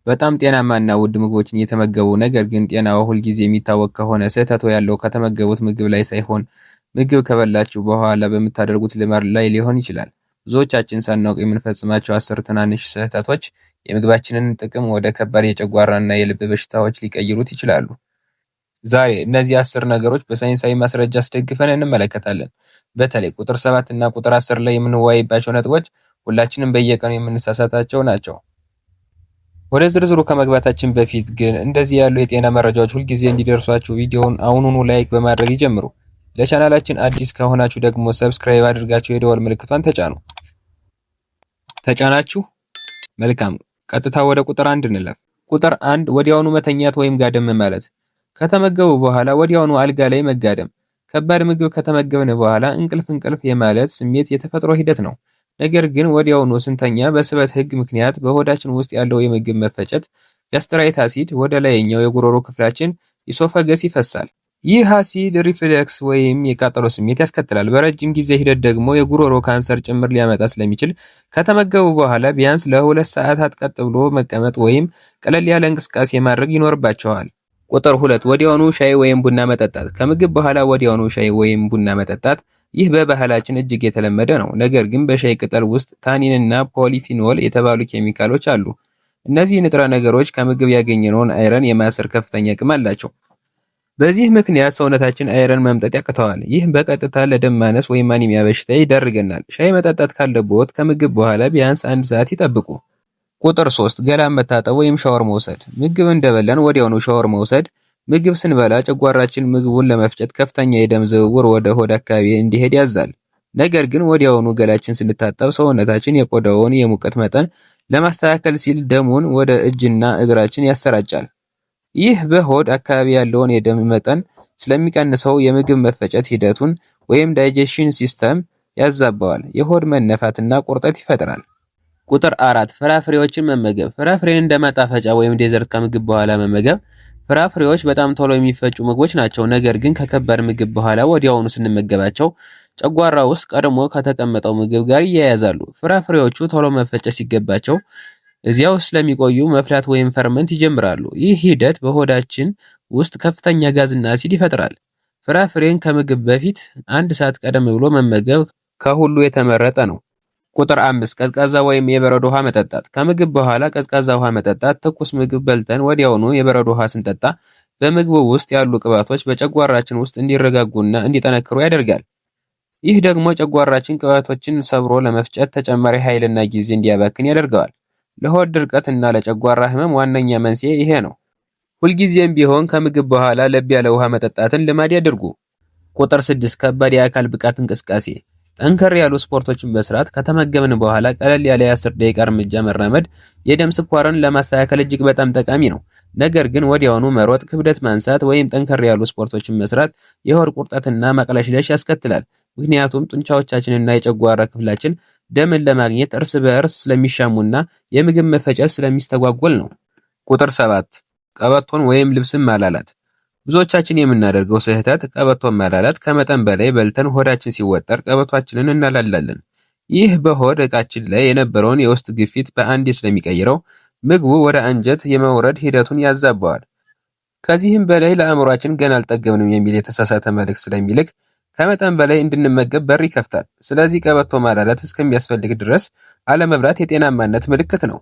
በጣም ጤናማና ውድ ምግቦችን እየተመገቡ ነገር ግን ጤናው ሁልጊዜ የሚታወቅ ከሆነ ስህተቱ ያለው ከተመገቡት ምግብ ላይ ሳይሆን ምግብ ከበላችሁ በኋላ በምታደርጉት ልማድ ላይ ሊሆን ይችላል። ብዙዎቻችን ሳናውቅ የምንፈጽማቸው 10 ትናንሽ ስህተቶች የምግባችንን ጥቅም ወደ ከባድ የጨጓራና የልብ በሽታዎች ሊቀይሩት ይችላሉ። ዛሬ እነዚህ 10 ነገሮች በሳይንሳዊ ማስረጃ አስደግፈን እንመለከታለን። በተለይ ቁጥር 7 እና ቁጥር 10 ላይ የምንወያይባቸው ነጥቦች ሁላችንም በየቀኑ የምንሳሳታቸው ናቸው። ወደ ዝርዝሩ ከመግባታችን በፊት ግን እንደዚህ ያሉ የጤና መረጃዎች ሁልጊዜ እንዲደርሷችሁ ቪዲዮውን አሁኑኑ ላይክ በማድረግ ይጀምሩ። ለቻናላችን አዲስ ከሆናችሁ ደግሞ ሰብስክራይብ አድርጋችሁ የደወል ምልክቷን ተጫኑ። ተጫናችሁ? መልካም። ቀጥታ ወደ ቁጥር 1 እንለፍ። ቁጥር 1 ወዲያውኑ መተኛት ወይም ጋደም ማለት። ከተመገቡ በኋላ ወዲያውኑ አልጋ ላይ መጋደም። ከባድ ምግብ ከተመገብን በኋላ እንቅልፍ የማለት ስሜት የተፈጥሮ ሂደት ነው። ነገር ግን ወዲያውኑ ስንተኛ በስበት ህግ ምክንያት በሆዳችን ውስጥ ያለው የምግብ መፈጨት ጋስትራይት አሲድ ወደ ላይኛው የጉሮሮ ክፍላችን ኢሶፋገስ ይፈሳል። ይህ አሲድ ሪፍሌክስ ወይም የቃጠሎ ስሜት ያስከትላል። በረጅም ጊዜ ሂደት ደግሞ የጉሮሮ ካንሰር ጭምር ሊያመጣ ስለሚችል ከተመገቡ በኋላ ቢያንስ ለ2 ሰዓታት ቀጥ ብሎ መቀመጥ ወይም ቀለል ያለ እንቅስቃሴ ማድረግ ይኖርባቸዋል። ቁጥር 2 ወዲያውኑ ሻይ ወይም ቡና መጠጣት። ከምግብ በኋላ ወዲያውኑ ሻይ ወይም ቡና መጠጣት ይህ በባህላችን እጅግ የተለመደ ነው። ነገር ግን በሻይ ቅጠል ውስጥ ታኒንና ፖሊፊኖል የተባሉ ኬሚካሎች አሉ። እነዚህ ንጥረ ነገሮች ከምግብ ያገኘነውን አይረን የማሰር ከፍተኛ አቅም አላቸው። በዚህ ምክንያት ሰውነታችን አይረን መምጠጥ ያቅተዋል። ይህ በቀጥታ ለደም ማነስ ወይም አኒሚያ በሽታ ይዳርገናል። ሻይ መጠጣት ካለብዎት ከምግብ በኋላ ቢያንስ 1 ሰዓት ይጠብቁ። ቁጥር 3 ገላን መታጠብ ወይም ሻወር መውሰድ። ምግብ እንደበላን ወዲያውኑ ሻወር መውሰድ። ምግብ ስንበላ ጨጓራችን ምግቡን ለመፍጨት ከፍተኛ የደም ዝውውር ወደ ሆድ አካባቢ እንዲሄድ ያዛል። ነገር ግን ወዲያውኑ ገላችን ስንታጠብ ሰውነታችን የቆዳውን የሙቀት መጠን ለማስተካከል ሲል ደሙን ወደ እጅና እግራችን ያሰራጫል። ይህ በሆድ አካባቢ ያለውን የደም መጠን ስለሚቀንሰው የምግብ መፈጨት ሂደቱን ወይም ዳይጀሽን ሲስተም ያዛባዋል። የሆድ መነፋትና ቁርጠት ይፈጥራል። ቁጥር 4 ፍራፍሬዎችን መመገብ። ፍራፍሬን እንደ ማጣፈጫ ወይም ዴዘርት ከምግብ በኋላ መመገብ። ፍራፍሬዎች በጣም ቶሎ የሚፈጩ ምግቦች ናቸው። ነገር ግን ከከባድ ምግብ በኋላ ወዲያውኑ ስንመገባቸው ጨጓራ ውስጥ ቀድሞ ከተቀመጠው ምግብ ጋር ይያያዛሉ። ፍራፍሬዎቹ ቶሎ መፈጨት ሲገባቸው እዚያው ስለሚቆዩ መፍላት ወይም ፈርመንት ይጀምራሉ። ይህ ሂደት በሆዳችን ውስጥ ከፍተኛ ጋዝና አሲድ ይፈጥራል። ፍራፍሬን ከምግብ በፊት 1 ሰዓት ቀደም ብሎ መመገብ ከሁሉ የተመረጠ ነው። ቁጥር 5 ቀዝቃዛ ወይም የበረዶ ውሃ መጠጣት። ከምግብ በኋላ ቀዝቃዛ ውሃ መጠጣት። ትኩስ ምግብ በልተን ወዲያውኑ የበረዶ ውሃ ስንጠጣ በምግቡ ውስጥ ያሉ ቅባቶች በጨጓራችን ውስጥ እንዲረጋጉና እንዲጠነክሩ ያደርጋል። ይህ ደግሞ ጨጓራችን ቅባቶችን ሰብሮ ለመፍጨት ተጨማሪ ኃይልና ጊዜ እንዲያባክን ያደርገዋል። ለሆድ ድርቀት እና ለጨጓራ ህመም ዋነኛ መንስኤ ይሄ ነው። ሁልጊዜም ቢሆን ከምግብ በኋላ ለብ ያለ ውሃ መጠጣትን ልማድ ያድርጉ። ቁጥር 6 ከባድ የአካል ብቃት እንቅስቃሴ። ጠንከር ያሉ ስፖርቶችን መስራት። ከተመገብን በኋላ ቀለል ያለ የ10 ደቂቃ እርምጃ መራመድ የደም ስኳርን ለማስተካከል እጅግ በጣም ጠቃሚ ነው። ነገር ግን ወዲያውኑ መሮጥ፣ ክብደት ማንሳት ወይም ጠንከር ያሉ ስፖርቶችን መስራት የሆድ ቁርጠትና ማቅለሽለሽ ያስከትላል። ምክንያቱም ጡንቻዎቻችንና የጨጓራ ክፍላችን ደምን ለማግኘት እርስ በእርስ ስለሚሻሙና የምግብ መፈጨት ስለሚስተጓጎል ነው። ቁጥር 7 ቀበቶን ወይም ልብስን ማላላት። ብዙዎቻችን የምናደርገው ስህተት ቀበቶን ማላላት። ከመጠን በላይ በልተን ሆዳችን ሲወጠር ቀበቷችንን እናላላለን። ይህ በሆድ ዕቃችን ላይ የነበረውን የውስጥ ግፊት በአንዴ ስለሚቀይረው ምግቡ ወደ አንጀት የመውረድ ሂደቱን ያዛባዋል። ከዚህም በላይ ለአእምሯችን ገና አልጠገብንም የሚል የተሳሳተ መልእክት ስለሚልክ ከመጠን በላይ እንድንመገብ በር ይከፍታል። ስለዚህ ቀበቶ ማላላት እስከሚያስፈልግ ድረስ አለመብላት የጤናማነት ምልክት ነው።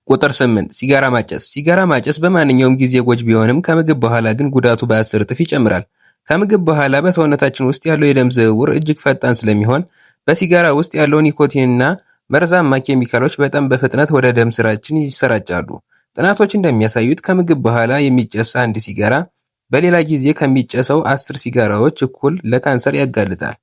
ቁጥር 8 ሲጋራ ማጨስ። ሲጋራ ማጨስ በማንኛውም ጊዜ ጎጂ ቢሆንም ከምግብ በኋላ ግን ጉዳቱ በ10 እጥፍ ይጨምራል። ከምግብ በኋላ በሰውነታችን ውስጥ ያለው የደም ዝውውር እጅግ ፈጣን ስለሚሆን በሲጋራ ውስጥ ያለው ኒኮቲንና መርዛማ ኬሚካሎች በጣም በፍጥነት ወደ ደም ስራችን ይሰራጫሉ። ጥናቶች እንደሚያሳዩት ከምግብ በኋላ የሚጨስ አንድ ሲጋራ በሌላ ጊዜ ከሚጨሰው 10 ሲጋራዎች እኩል ለካንሰር ያጋልጣል።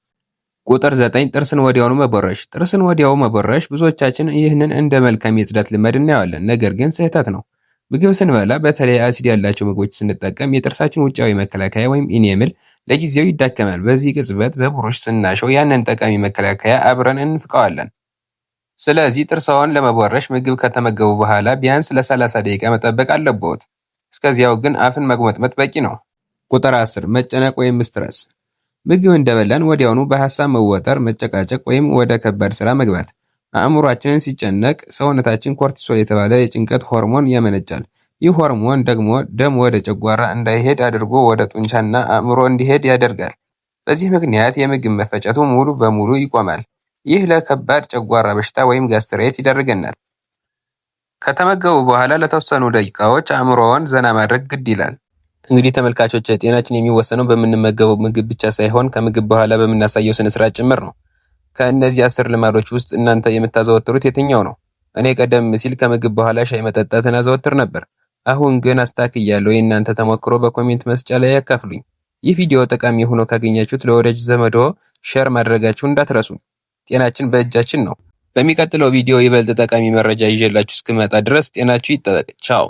ቁጥር 9 ጥርስን ወዲያውኑ መቦረሽ። ጥርስን ወዲያው መቦረሽ ብዙዎቻችን ይህንን እንደ መልካም የጽዳት ልማድ እናየዋለን፣ ነገር ግን ስህተት ነው። ምግብ ስንበላ በተለይ አሲድ ያላቸው ምግቦች ስንጠቀም የጥርሳችን ውጫዊ መከላከያ ወይም ኢኔምል ለጊዜው ይዳከማል። በዚህ ቅጽበት በብሩሽ ስናሸው ያንን ጠቃሚ መከላከያ አብረን እንፍቀዋለን። ስለዚህ ጥርስዎን ለመቦረሽ ምግብ ከተመገቡ በኋላ ቢያንስ ለ30 ደቂቃ መጠበቅ አለብዎት። እስከዚያው ግን አፍን መጉመጥመጥ በቂ ነው። ቁጥር 10 መጨነቅ ወይም ስትረስ። ምግብ እንደበላን ወዲያውኑ በሐሳብ መወጠር፣ መጨቃጨቅ ወይም ወደ ከባድ ስራ መግባት። አእምሯችን ሲጨነቅ ሰውነታችን ኮርቲሶል የተባለ የጭንቀት ሆርሞን ያመነጫል። ይህ ሆርሞን ደግሞ ደም ወደ ጨጓራ እንዳይሄድ አድርጎ ወደ ጡንቻና አእምሮ እንዲሄድ ያደርጋል። በዚህ ምክንያት የምግብ መፈጨቱ ሙሉ በሙሉ ይቆማል። ይህ ለከባድ ጨጓራ በሽታ ወይም ጋስትሬት ይዳርገናል። ከተመገቡ በኋላ ለተወሰኑ ደቂቃዎች አእምሮውን ዘና ማድረግ ግድ ይላል። እንግዲህ ተመልካቾች ጤናችን የሚወሰነው በምንመገበው ምግብ ብቻ ሳይሆን ከምግብ በኋላ በምናሳየው ስነ ስርዓት ጭምር ነው። ከእነዚህ 10 ልማዶች ውስጥ እናንተ የምታዘወትሩት የትኛው ነው? እኔ ቀደም ሲል ከምግብ በኋላ ሻይ መጠጣትን አዘወትር ነበር። አሁን ግን አስተካክያለሁ። የእናንተ ተሞክሮ በኮሜንት መስጫ ላይ ያካፍሉኝ። ይህ ቪዲዮ ጠቃሚ ሆኖ ካገኛችሁት ለወዳጅ ዘመዶ ሼር ማድረጋችሁን እንዳትረሱ። ጤናችን በእጃችን ነው። በሚቀጥለው ቪዲዮ ይበልጥ ጠቃሚ መረጃ ይዤላችሁ እስክመጣ ድረስ ጤናችሁ ይጠበቅ። ቻው።